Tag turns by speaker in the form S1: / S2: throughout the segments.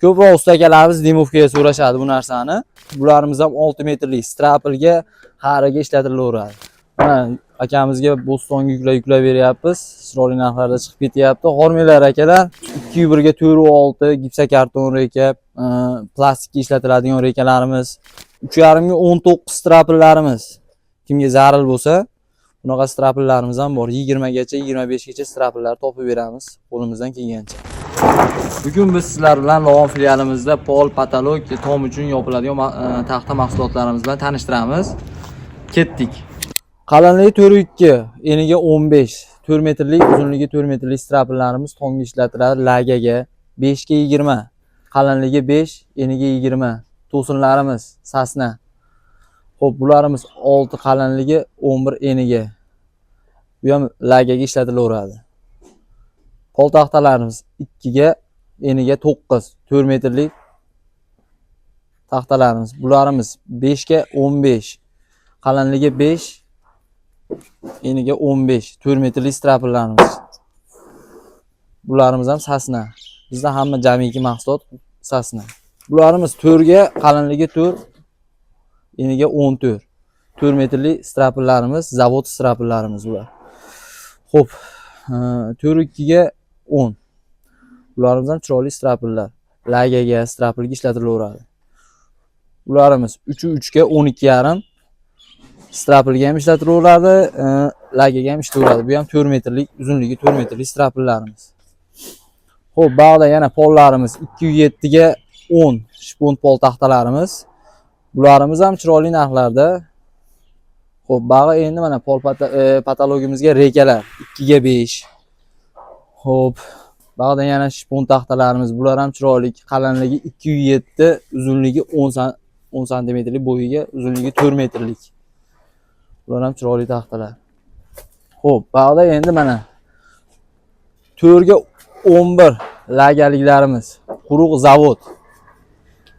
S1: Ko'proq ustakalarimiz dimovkaga so'rashadi bu narsani. Bularimiz ham 6 metrlik straplga hariga ishlatilaveradi. Mana akamizga Bo'stonga yuklab beryapmiz. Chiroyli narxlarda chiqib ketyapti. Hormanglar akalar, 2 ga 4.6 gipsokarton reka, plastikga ishlatiladigan rekalarimiz, 3.5 ga 19 strapillarimiz. Kimga zarur bo'lsa, bunaqa strapillarimiz ham bor. 20 gacha, 25 gacha strapillar topib beramiz qo'limizdan kelgancha. Bugun biz sizlar bilan Logon filialimizda pol, patolog, tom uchun yopiladigan taxta mahsulotlarimiz bilan tanishtiramiz. Ketdik. Qalinligi 4.2, eniga 15, 4 metrlik, uzunligi 4 metrlik strapillarimiz tomga ishlatiladi. Lagaga 5 ga 20, qalinligi 5, eniga 20. To'sinlarimiz sasna. Xo'p, bularimiz 6, qalinligi 11, eniga. Bu ham lagaga ishlatilaveradi. Pol taxtalarimiz 2 ga, eniga 9, 4 metrlik taxtalarimiz. Bularimiz 5 ga 15, qalinligi 5, eniga 15, 4 metrlik strapillarimiz. Bularimiz ham sasna. Bizda hamma jamiki mahsulot sasna. Bularimiz 4 ga, qalinligi 4, eniga 14, 4 metrlik strapillarimiz, zavod strapillarimiz bular. Xo'p, 4.2 ga 10. Bularimiz ham chiroyli strapillar. Lagaga, strapilga ishlatilaveradi. Bularimiz 3 ga 12.5, strapilga ham ishlatilaveradi, lagaga ham ishlatilaveradi. Bu ham 4 metrlik, uzunligi 4 metrlik strapillarimiz. Xo'p, bog'da yana pollarimiz 2.7 ga 10 shpont pol taxtalarimiz. Bularimiz ham chiroyli narxlarda. Xo'p, bog'i endi mana pol patologimizga rekalar 2 ga 5. Xo'p, bog'da yana shpont taxtalarimiz. Bular ham chiroyli, qalinligi 2.7, uzunligi 10 santimetrlik bo'yiga, uzunligi 4 metrlik. Bular ham chiroyli taxtalar. Xo'p, bog'da endi mana 4 ga 11 lagaliklarimiz, quruq zavod.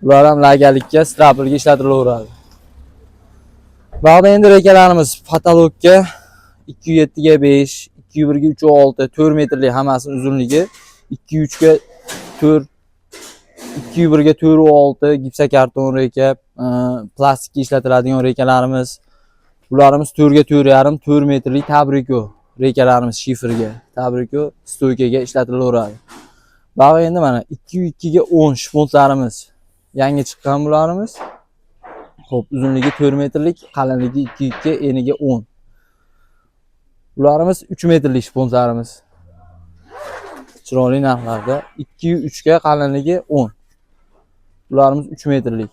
S1: Bular ham lagalikka, strapilga ishlatilaveradi. Bog'da endi rekalarimiz patologga 2.7 ga 5, 2.1 ga 3.6, 4 metrlik hammasi uzunligi, 2.3 ga 4, 2.1 ga 4.6 gipsokarton reka, plastikga ishlatiladigan rekalarimiz. Bularimiz 4 ga 4.5, 4 metrlik tabriko rekalarimiz shifrga, tabriko stoykaga ishlatilaveradi. Bog'i endi mana 2.2 ga 10 shpontlarimiz. Yangi chiqqan bularimiz. Xo'p, uzunligi 4 metrlik, qalinligi 2.2, eniga 10. Bularimiz 3 metrlik shpontlarimiz. Chiroyli narxlarda 2.3 ga, qalinligi 10. Bularimiz 3 metrlik.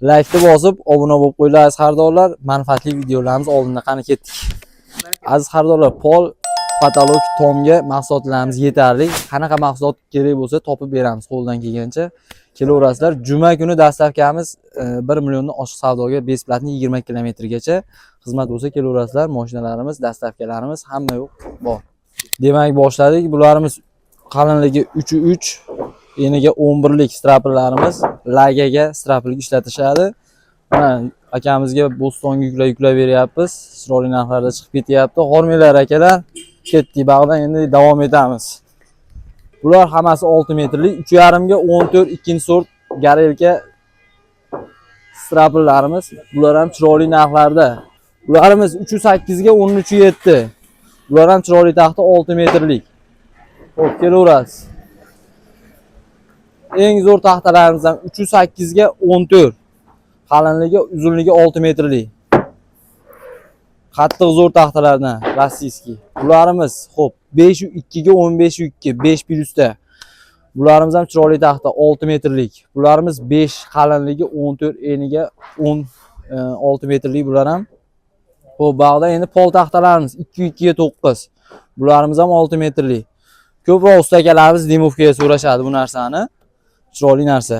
S1: Like'ni bosib, obuna bo'lib qo'yinglar aziz xaridorlar. Manfaatli videolarimiz oldinda qani ketdik. Aziz xaridorlar, pol, patolog, tomga mahsulotlarimiz yetarli. Qanaqa mahsulot kerak bo'lsa topib beramiz qo'ldan kelgancha. Kelaverasizlar. Juma kuni dastavkamiz 1 milliondan oshiq savdoga besplatni 20 kilometrgacha xizmat bo'lsa kelaverasizlar. Mashinalarimiz, dastavkalarimiz hamma yo'q bor. Demak, boshladik. Bularimiz qalinligi 3.3, eniga 11lik strapillarimiz, lagaga, strapilga ishlatishadi. Mana akamizga Bo'stonga yuklab beryapmiz. Chiroyli narxlarda chiqib ketyapti. Hormanglar akalar, ketdik. Bog'dan endi davom etamiz. Bular hammasi 6 metrlik, 3.5 ga 14 ikkinchi sort garelka strapillarimiz. Bular ham chiroyli narxlarda. Bularimiz 3.8 ga 13.7. Bular ham chiroyli taxta 6 metrlik. Xo'p, kelaverasiz. Eng zo'r taxtalarimiz ham 3.8 ga 14. Qalinligi, uzunligi 6 metrlik. Qattiq zo'r taxtalardan, rossiyskiy. Bularimiz, xo'p, 5.2 ga 15.2, 5 plyusda. Bularimiz ham chiroyli taxta 6 metrlik. Bularimiz 5, qalinligi 14, eniga 16 metrlik bular ham. Xo'p, bog'da endi pol taxtalarimiz 2.2 ga 9. Bularimiz ham 6 metrlik. Ko'proq ustakalarimiz dimovkaga so'rashadi bu narsani. Chiroyli narsa.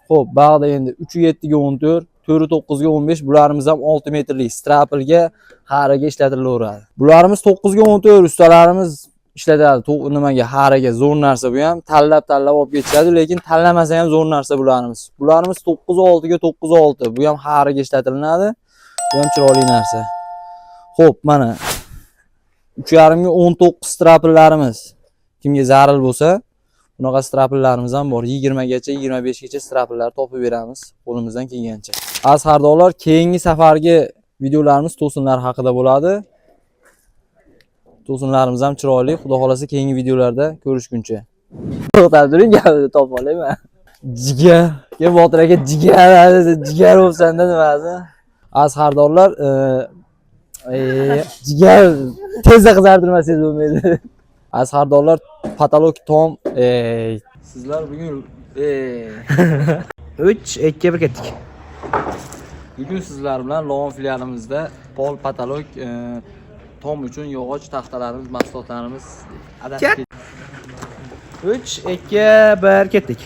S1: Xo'p, bog'da endi 3.7 ga 14, 4.9 ga 15, bularimiz ham 6 metrlik strapilga, hariga ishlatilaveradi. Bularimiz 9 ga 14 ustalarimiz ishlatadi. Nimaga? Hariga zo'r narsa bu ham. Tanlab olib ketishadi, lekin tanlamasa ham zo'r narsa bularimiz. Bularimiz 9.6 ga 9.6, bu ham hariga ishlatilinadi. Bu ham chiroyli narsa. Xo'p, mana 3.5 ga 19 strapillarimiz. Kimga zarur bo'lsa, Bunaqa strapillarimiz ham bor. 20 gacha, 25 gacha strapillar topib beramiz qo'limizdan kelgancha. Az xaridorlar, keyingi safargi videolarimiz to'sinlar haqida bo'ladi. To'sinlarimiz ham chiroyli. Xudo xolasa keyingi videolarda ko'rishguncha. To'xtab turing, gapni topib olayman. Jigar. Ke Botir aka jigar bo'lsanda nimasi? Az xaridorlar, jigar tezda qizartirmasangiz bo'lmaydi. Az xaridorlar, patolog tom. Sizlar bugun
S2: 3 2 1 ketdik.
S1: Bugun sizlar bilan Lon filialimizda pol patolog tom uchun yog'och taxtalarimiz, mahsulotlarimiz adashib
S2: 3 2 1 ketdik.